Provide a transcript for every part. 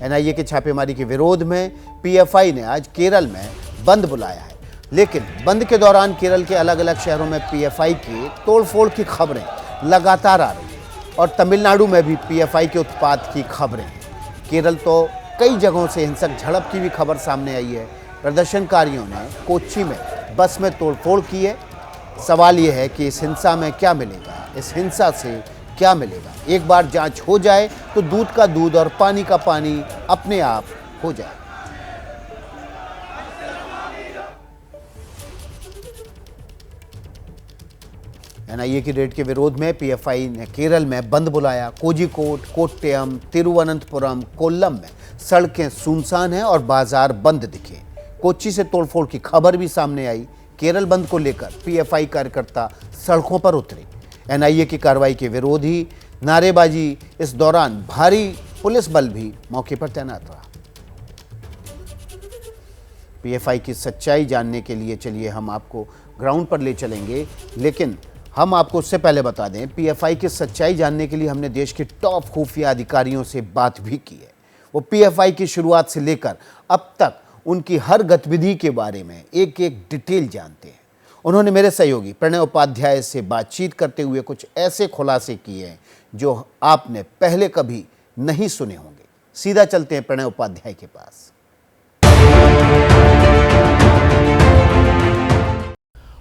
NIA की छापेमारी के विरोध में पीएफआई ने आज केरल में बंद बुलाया है, लेकिन बंद के दौरान केरल के अलग अलग शहरों में पीएफआई की तोड़फोड़ की खबरें लगातार आ रही हैं और तमिलनाडु में भी पीएफआई के उत्पात की खबरें हैं। केरल तो कई जगहों से हिंसक झड़प की भी खबर सामने आई है। प्रदर्शनकारियों ने कोच्चि में बस में तोड़फोड़ की है। सवाल यह है कि इस हिंसा में क्या मिलेगा, इस हिंसा से क्या मिलेगा। एक बार जांच हो जाए तो दूध का दूध और पानी का पानी अपने आप हो जाए। एनआईए की रेड के विरोध में पीएफआई ने केरल में बंद बुलाया। कोझिकोड, कोट्टयम, तिरुवनंतपुरम, कोल्लम में सड़कें सुनसान हैं और बाजार बंद दिखे। कोच्चि से तोड़फोड़ की खबर भी सामने आई। केरल बंद को लेकर पीएफआई कार्यकर्ता सड़कों पर उतरे। एनआईए की कार्रवाई के विरोध ही नारेबाजी। इस दौरान भारी पुलिस बल भी मौके पर तैनात रहा। पीएफआई की सच्चाई जानने के लिए चलिए हम आपको ग्राउंड पर ले चलेंगे, लेकिन हम आपको उससे पहले बता दें, पीएफआई की सच्चाई जानने के लिए हमने देश के टॉप खुफिया अधिकारियों से बात भी की है। वो पीएफआई की शुरुआत से लेकर अब तक उनकी हर गतिविधि के बारे में एक एक डिटेल जानते हैं। उन्होंने मेरे सहयोगी प्रणय उपाध्याय से बातचीत करते हुए कुछ ऐसे खुलासे किए हैं जो आपने पहले कभी नहीं सुने होंगे। सीधा चलते हैं प्रणय उपाध्याय के पास।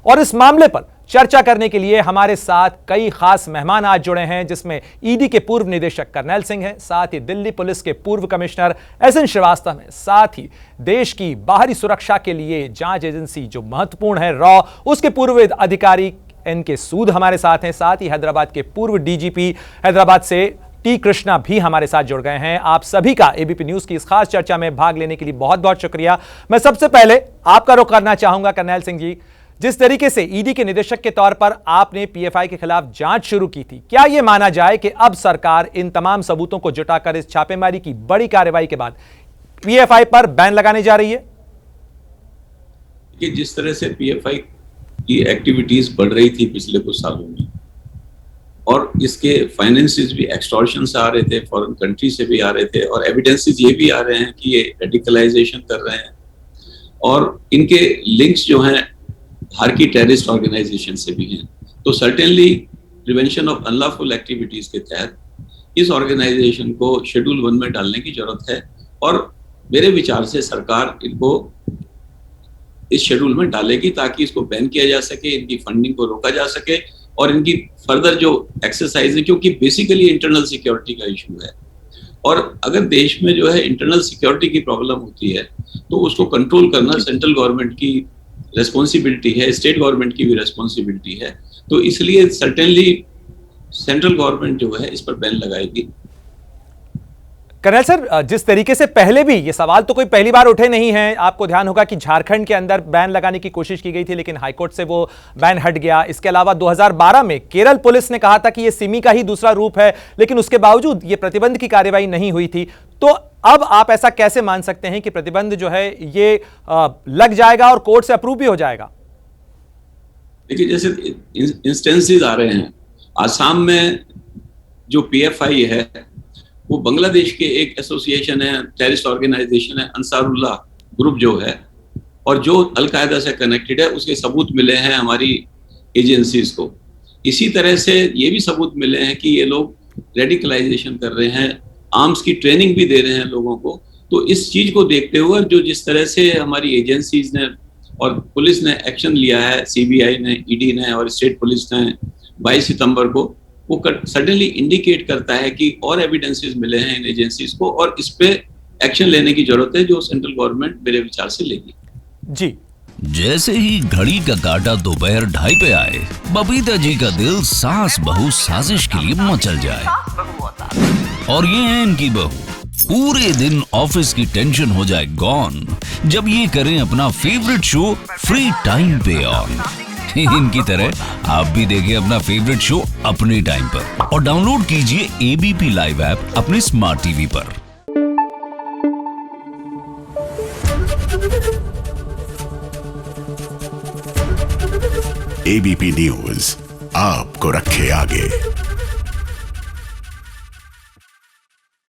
और इस मामले पर चर्चा करने के लिए हमारे साथ कई खास मेहमान आज जुड़े हैं, जिसमें ईडी के पूर्व निदेशक करनैल सिंह हैं, साथ ही दिल्ली पुलिस के पूर्व कमिश्नर एसएन श्रीवास्तव हैं, साथ ही देश की बाहरी सुरक्षा के लिए जांच एजेंसी जो महत्वपूर्ण है रॉ, उसके पूर्व अधिकारी एनके सूद हमारे साथ हैं, साथ ही हैदराबाद के पूर्व डीजीपी हैदराबाद से टी कृष्णा भी हमारे साथ जुड़ गए हैं। आप सभी का एबीपी न्यूज की इस खास चर्चा में भाग लेने के लिए बहुत बहुत शुक्रिया। मैं सबसे पहले आपका रुख करना चाहूंगा करनैल सिंह जी, जिस तरीके से ईडी के निदेशक के तौर पर आपने पीएफआई के खिलाफ जांच शुरू की थी, क्या यह माना जाए कि अब सरकार इन तमाम सबूतों को जुटाकर इस छापेमारी की बड़ी कार्रवाई के बाद पीएफआई पर बैन लगाने जा रही है? कि जिस तरह से पीएफआई की एक्टिविटीज बढ़ रही थी पिछले कुछ सालों में, और इसके फाइनेंसेस भी एक्सटॉर्शन से आ रहे थे, फॉरेन कंट्री से भी आ रहे थे, और एविडेंसेस ये भी आ रहे हैं कि ये रेडिकलाइजेशन कर रहे हैं, और इनके लिंक्स जो हैं बाहर की टेररिस्ट ऑर्गेनाइजेशन से भी हैं। तो certainly prevention of unlawful activities के तहत इस ऑर्गेनाइजेशन को शेड्यूल 1 में डालने की जरूरत है, और मेरे विचार से सरकार इनको इस शेड्यूल में डालेगी ताकि इसको बैन किया जा सके, इनकी फंडिंग को रोका जा सके, और इनकी फर्दर जो एक्सरसाइज है, क्योंकि बेसिकली इंटरनल सिक्योरिटी का इशू है, और अगर देश में जो है इंटरनल सिक्योरिटी की प्रॉब्लम होती है तो उसको कंट्रोल करना सेंट्रल गवर्नमेंट की रेस्पॉन्सिबिलिटी है, स्टेट गवर्नमेंट की भी रेस्पॉन्सिबिलिटी है। तो इसलिए सर्टेनली सेंट्रल गवर्नमेंट जो है इस पर बैन लगाएगी। कर्नल सर, जिस तरीके से पहले भी ये सवाल तो कोई पहली बार उठे नहीं हैं, आपको ध्यान होगा कि झारखंड के अंदर बैन लगाने की कोशिश की गई थी, लेकिन हाईकोर्ट से वो बैन हट गया। इसके अलावा 2012 में केरल पुलिस ने कहा था कि ये सिमी का ही दूसरा रूप है, लेकिन उसके बावजूद ये प्रतिबंध की कार्रवाई नहीं हुई थी। तो अब आप ऐसा कैसे मान सकते हैं कि प्रतिबंध जो है ये लग जाएगा और कोर्ट से अप्रूव भी हो जाएगा? देखिए, जैसे इंस्टेंसेस आ रहे हैं, आसाम में जो पीएफआई है वो बांग्लादेश के एक एसोसिएशन है, टेररिस्ट ऑर्गेनाइजेशन है, अंसारुल्लाह ग्रुप जो है, और जो अलकायदा से कनेक्टेड है, उसके सबूत मिले हैं हमारी एजेंसीज को। इसी तरह से ये भी सबूत मिले हैं कि ये लोग रेडिकलाइजेशन कर रहे हैं, आर्म्स की ट्रेनिंग भी दे रहे हैं लोगों को। तो इस चीज को देखते हुए जो जिस तरह से हमारी एजेंसीज ने और पुलिस ने एक्शन लिया है, सीबीआई ने, ईडी ने और स्टेट पुलिस ने 22 सितंबर को, वो सडनली इंडिकेट करता है कि और एविडेंसेस मिले हैं इन एजेंसीज को, और इस पे एक्शन लेने की जरूरत है जो सेंट्रल गवर्नमेंट मेरे विचार से लेगी। जी, जैसे ही घड़ी का काटा दोपहर 2:30 पे आए, बबीता जी का दिल सास बहू साजिश के लिए मचल जाए। और ये है इनकी बहू, पूरे दिन ऑफिस की टेंशन हो जाए गॉन जब ये करें अपना फेवरेट शो फ्री टाइम पे ऑन। इनकी तरह आप भी देखिए अपना फेवरेट शो अपने टाइम पर, और डाउनलोड कीजिए एबीपी लाइव ऐप अपने स्मार्ट टीवी पर। एबीपी न्यूज आपको रखे आगे।